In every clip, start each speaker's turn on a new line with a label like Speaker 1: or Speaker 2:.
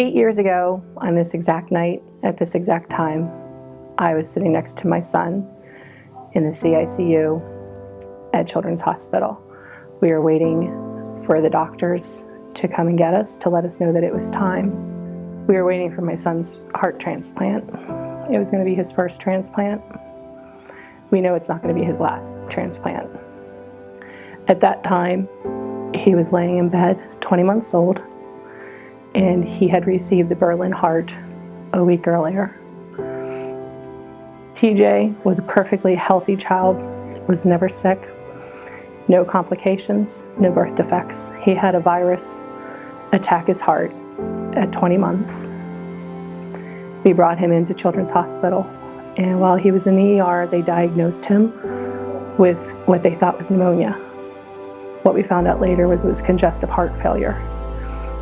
Speaker 1: 8 years ago, on this exact night, at this exact time, I was sitting next to my son in the CICU at Children's Hospital. We were waiting for the doctors to come and get us to let us know that it was time. We were waiting for my son's heart transplant. It was going to be his first transplant. We know it's not going to be his last transplant. At that time, he was laying in bed, 20 months old, and he had received the Berlin heart a week earlier. TJ was a perfectly healthy child, was never sick, no complications, no birth defects. He had a virus attack his heart at 20 months. We brought him into Children's Hospital, and while he was in the ER, they diagnosed him with what they thought was pneumonia. What we found out later was it was congestive heart failure,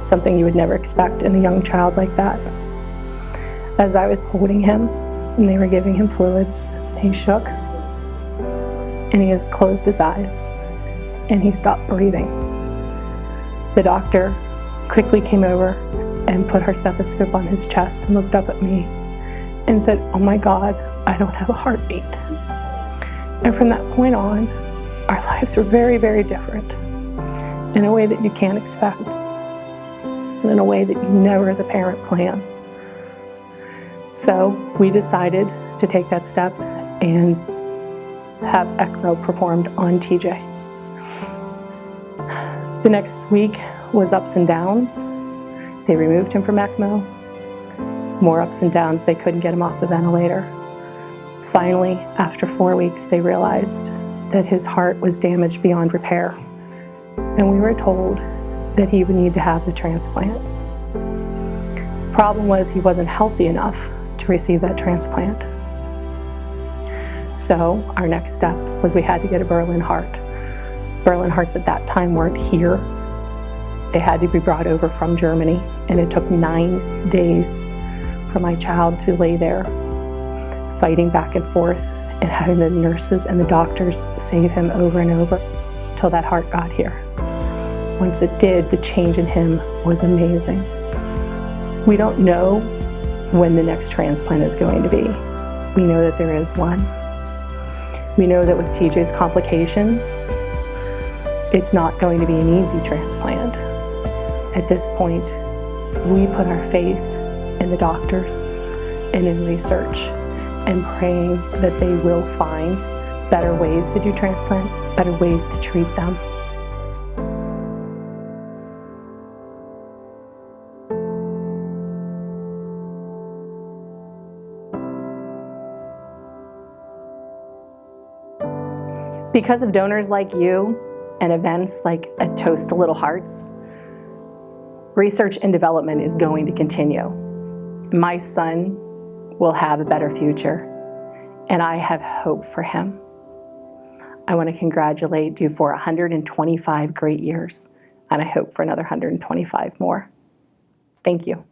Speaker 1: something you would never expect in a young child like that. As I was holding him and they were giving him fluids, he shook and he closed his eyes and he stopped breathing. The doctor quickly came over and put her stethoscope on his chest and looked up at me and said, "Oh my God, I don't have a heartbeat." And from that point on, our lives were very, very different in a way that you can't expect and in a way that you never as a parent plan. So we decided to take that step and have ECMO performed on TJ. The next week was ups and downs. They removed him from ECMO. More ups and downs, they couldn't get him off the ventilator. Finally, after 4 weeks, they realized that his heart was damaged beyond repair. And we were told that he would need to have the transplant. The problem was he wasn't healthy enough to receive that transplant. So our next step was we had to get a Berlin heart. Berlin hearts at that time weren't here. They had to be brought over from Germany, and it took 9 days for my child to lay there, fighting back and forth and having the nurses and the doctors save him over and over till that heart got here. Once it did, the change in him was amazing. We don't know when the next transplant is going to be. We know that there is one. We know that with TJ's complications, it's not going to be an easy transplant. At this point, we put our faith in the doctors and in research and praying that they will find better ways to do transplant, better ways to treat them. Because of donors like you and events like a Toast to Little Hearts, research and development is going to continue. My son will have a better future, and I have hope for him. I want to congratulate you for 125 great years, and I hope for another 125 more. Thank you.